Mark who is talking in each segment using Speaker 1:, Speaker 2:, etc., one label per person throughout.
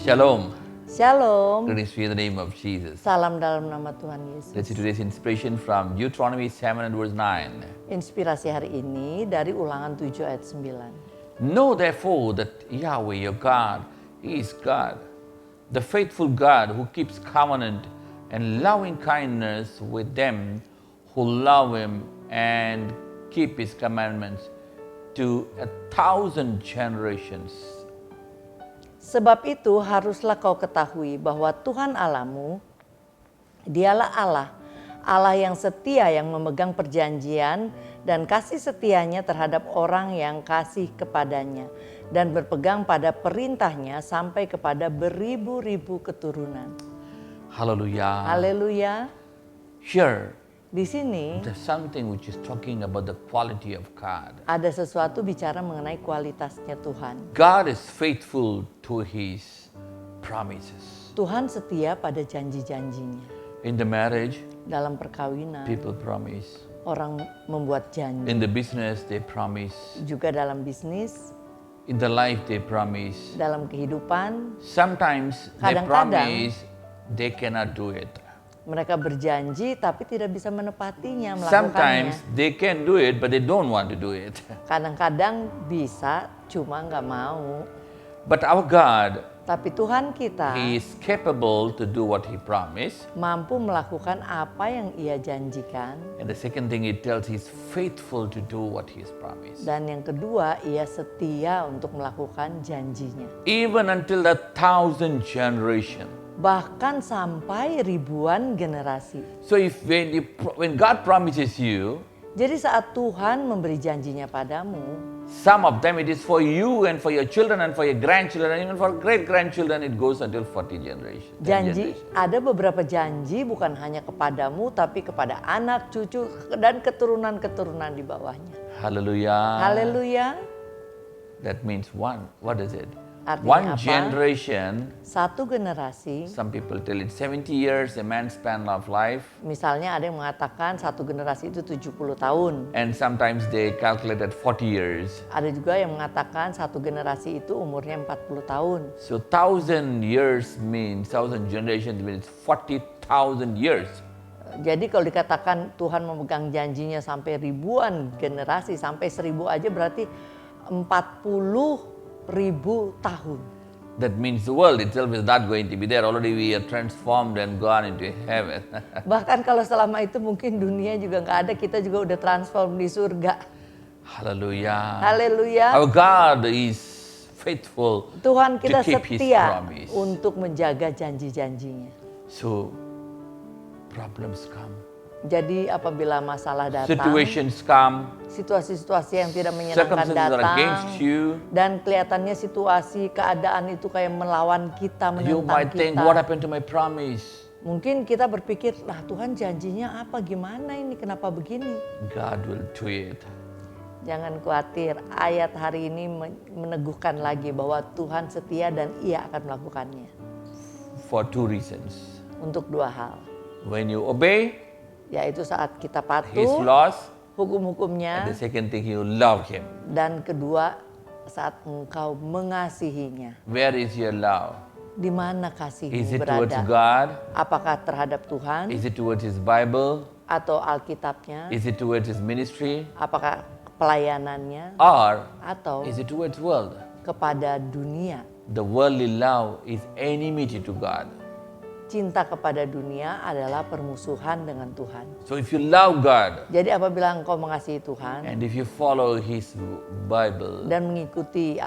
Speaker 1: Shalom.
Speaker 2: Shalom.
Speaker 1: Greetings to you in the name of Jesus.
Speaker 2: Salam dalam nama Tuhan
Speaker 1: Let's
Speaker 2: Yesus.
Speaker 1: see today's inspiration from Deuteronomy 7 and verse 9.
Speaker 2: Inspirasi hari ini dari Ulangan 7 ayat 9.
Speaker 1: Know therefore that Yahweh your God, He is God, the faithful God who keeps covenant and loving kindness with them who love Him and keep His commandments to 1,000 generations.
Speaker 2: Sebab itu haruslah kau ketahui bahwa Tuhan Allahmu, Dialah Allah, Allah yang setia yang memegang perjanjian dan kasih setianya terhadap orang yang kasih kepadanya dan berpegang pada perintahnya sampai kepada beribu-ribu keturunan.
Speaker 1: Hallelujah.
Speaker 2: Haleluya.
Speaker 1: Here,
Speaker 2: Di sini
Speaker 1: there's something which is talking about the quality of God.
Speaker 2: ada sesuatu bicara mengenai kualitasnya Tuhan.
Speaker 1: God is faithful to His promises.
Speaker 2: Tuhan setia pada janji-janjinya.
Speaker 1: In the marriage,
Speaker 2: Dalam perkawinan,
Speaker 1: people promise.
Speaker 2: orang membuat janji.
Speaker 1: In the business, they promise.
Speaker 2: Juga dalam bisnis,
Speaker 1: In the life, they promise.
Speaker 2: dalam kehidupan,
Speaker 1: Sometimes they
Speaker 2: Kadang-kadang,
Speaker 1: promise, they cannot do it.
Speaker 2: mereka berjanji tapi tidak bisa menepatinya,
Speaker 1: Sometimes
Speaker 2: melakukannya.
Speaker 1: they can do it, but they don't want to do it.
Speaker 2: Kadang-kadang bisa, cuma nggak mau.
Speaker 1: But our God,
Speaker 2: Tapi Tuhan kita
Speaker 1: He is capable to do what He promised.
Speaker 2: mampu melakukan apa yang Ia janjikan.
Speaker 1: And the second thing He tells, He's faithful to do what He has promised.
Speaker 2: Dan yang kedua, Ia setia untuk melakukan janjinya.
Speaker 1: Even until the 1,000 generation.
Speaker 2: Bahkan sampai ribuan generasi.
Speaker 1: So if when God promises you,
Speaker 2: Jadi saat Tuhan memberi janjinya padamu,
Speaker 1: some of them it is for you and for your children and for your grandchildren and even for great grandchildren, it goes until 40 generations. 10
Speaker 2: janji,
Speaker 1: generations.
Speaker 2: ada beberapa janji bukan hanya kepadamu tapi kepada anak, cucu, dan keturunan-keturunan di bawahnya.
Speaker 1: Hallelujah.
Speaker 2: Haleluya.
Speaker 1: That means one. What is it?
Speaker 2: Artinya
Speaker 1: One
Speaker 2: apa?
Speaker 1: generation.
Speaker 2: Satu generasi,
Speaker 1: Some people tell it 70 years, a man's span of life.
Speaker 2: misalnya ada yang mengatakan satu generasi itu 70 tahun.
Speaker 1: And sometimes they calculate at 40 years.
Speaker 2: Ada juga yang mengatakan satu generasi itu umurnya 40 tahun.
Speaker 1: So 1,000 years means, 1,000 generations means 40,000 years.
Speaker 2: Jadi kalau dikatakan Tuhan memegang janjinya sampai ribuan generasi, sampai 1.000 aja berarti 40.000 tahun.
Speaker 1: That means the world itself is not going to be there. Already we are transformed and gone into heaven.
Speaker 2: Bahkan kalau selama itu mungkin dunia juga nggak ada, kita juga udah transform di surga.
Speaker 1: Hallelujah.
Speaker 2: Haleluya.
Speaker 1: Our God is faithful
Speaker 2: Tuhan
Speaker 1: to
Speaker 2: kita
Speaker 1: keep His
Speaker 2: setia
Speaker 1: promise.
Speaker 2: untuk menjaga janji-janjinya.
Speaker 1: So problems come.
Speaker 2: Jadi apabila masalah datang,
Speaker 1: Situations come.
Speaker 2: situasi-situasi yang tidak menyenangkan
Speaker 1: Circumstances are
Speaker 2: datang,
Speaker 1: against you.
Speaker 2: dan kelihatannya situasi keadaan itu kayak melawan kita,
Speaker 1: You
Speaker 2: menentang
Speaker 1: might think,
Speaker 2: kita.
Speaker 1: what happened to my promise?
Speaker 2: Mungkin kita berpikir, lah Tuhan janjinya apa, gimana ini, kenapa begini?
Speaker 1: God will do it.
Speaker 2: Jangan khawatir, ayat hari ini meneguhkan lagi bahwa Tuhan setia dan Ia akan melakukannya.
Speaker 1: For two reasons.
Speaker 2: Untuk dua hal,
Speaker 1: When you obey
Speaker 2: yaitu saat kita
Speaker 1: His
Speaker 2: patuh
Speaker 1: laws,
Speaker 2: hukum-hukumnya,
Speaker 1: and the second thing, you love Him.
Speaker 2: dan kedua saat engkau mengasihinya.
Speaker 1: Where is your love?
Speaker 2: Di mana
Speaker 1: Is
Speaker 2: kasihmu
Speaker 1: it towards
Speaker 2: berada?
Speaker 1: God?
Speaker 2: Apakah terhadap Tuhan
Speaker 1: Is it towards His Bible?
Speaker 2: atau Alkitabnya?
Speaker 1: Is it towards His ministry?
Speaker 2: Apakah pelayanannya
Speaker 1: Or
Speaker 2: atau
Speaker 1: is it towards world?
Speaker 2: kepada dunia?
Speaker 1: The worldly love is enmity to God.
Speaker 2: Cinta kepada dunia adalah permusuhan dengan Tuhan.
Speaker 1: So if you love God
Speaker 2: Jadi apabila engkau mengasihi Tuhan
Speaker 1: and if you follow His Bible,
Speaker 2: dan mengikuti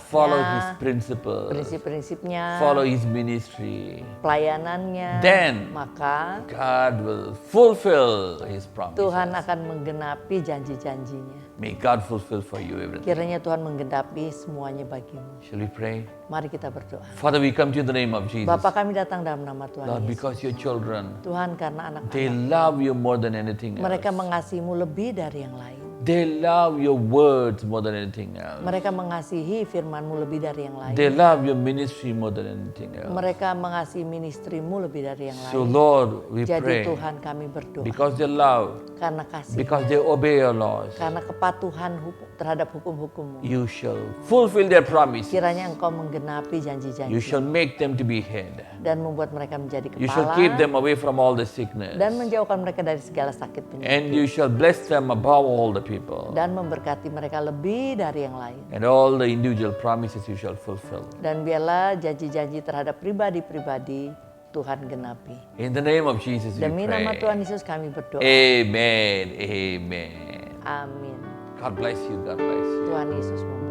Speaker 1: follow His
Speaker 2: Alkitabnya,
Speaker 1: principles,
Speaker 2: prinsip-prinsipnya,
Speaker 1: follow His ministry,
Speaker 2: pelayanannya,
Speaker 1: Then
Speaker 2: maka
Speaker 1: God will fulfill His promises.
Speaker 2: Tuhan akan menggenapi janji-janjinya.
Speaker 1: May God fulfill for you everything.
Speaker 2: Kiranya Tuhan menggenapi semuanya bagimu.
Speaker 1: Shall we pray?
Speaker 2: Mari kita berdoa.
Speaker 1: Father, we come to you in the name of Jesus.
Speaker 2: Bapa, kami datang dalam nama Tuhan
Speaker 1: Lord,
Speaker 2: Yesus.
Speaker 1: because your children,
Speaker 2: Tuhan, karena
Speaker 1: they
Speaker 2: anak-anak
Speaker 1: love you more than anything
Speaker 2: mereka
Speaker 1: else.
Speaker 2: mengasihimu lebih dari yang lain.
Speaker 1: They love your words more than anything else.
Speaker 2: Mereka mengasihi firman-Mu lebih dari yang lain.
Speaker 1: They love your ministry more than anything else.
Speaker 2: Mereka mengasihi ministri-Mu lebih dari yang
Speaker 1: So
Speaker 2: lain.
Speaker 1: Lord, we
Speaker 2: Jadi
Speaker 1: pray,
Speaker 2: Tuhan kami berdoa
Speaker 1: because they love,
Speaker 2: karena kasih,
Speaker 1: because they obey your laws,
Speaker 2: karena kepatuhan terhadap hukum-hukum-Mu.
Speaker 1: you shall fulfill their promise.
Speaker 2: Kiranya Engkau menggenapi
Speaker 1: You
Speaker 2: janji-janji
Speaker 1: shall make them to be head.
Speaker 2: dan membuat mereka menjadi
Speaker 1: You shall
Speaker 2: kepala
Speaker 1: keep them away from all the sickness.
Speaker 2: dan menjauhkan mereka dari segala sakit penyakit
Speaker 1: And you shall bless them above all the people.
Speaker 2: dan memberkati mereka lebih dari yang lain.
Speaker 1: And all the individual promises you shall fulfill.
Speaker 2: Dan biarlah janji-janji terhadap pribadi-pribadi Tuhan genapi.
Speaker 1: In the name of Jesus we
Speaker 2: Demi nama
Speaker 1: pray.
Speaker 2: Tuhan Yesus kami berdoa.
Speaker 1: Amen. Amen.
Speaker 2: Amin.
Speaker 1: God bless you. God bless you.
Speaker 2: Tuhan Yesus memberkati.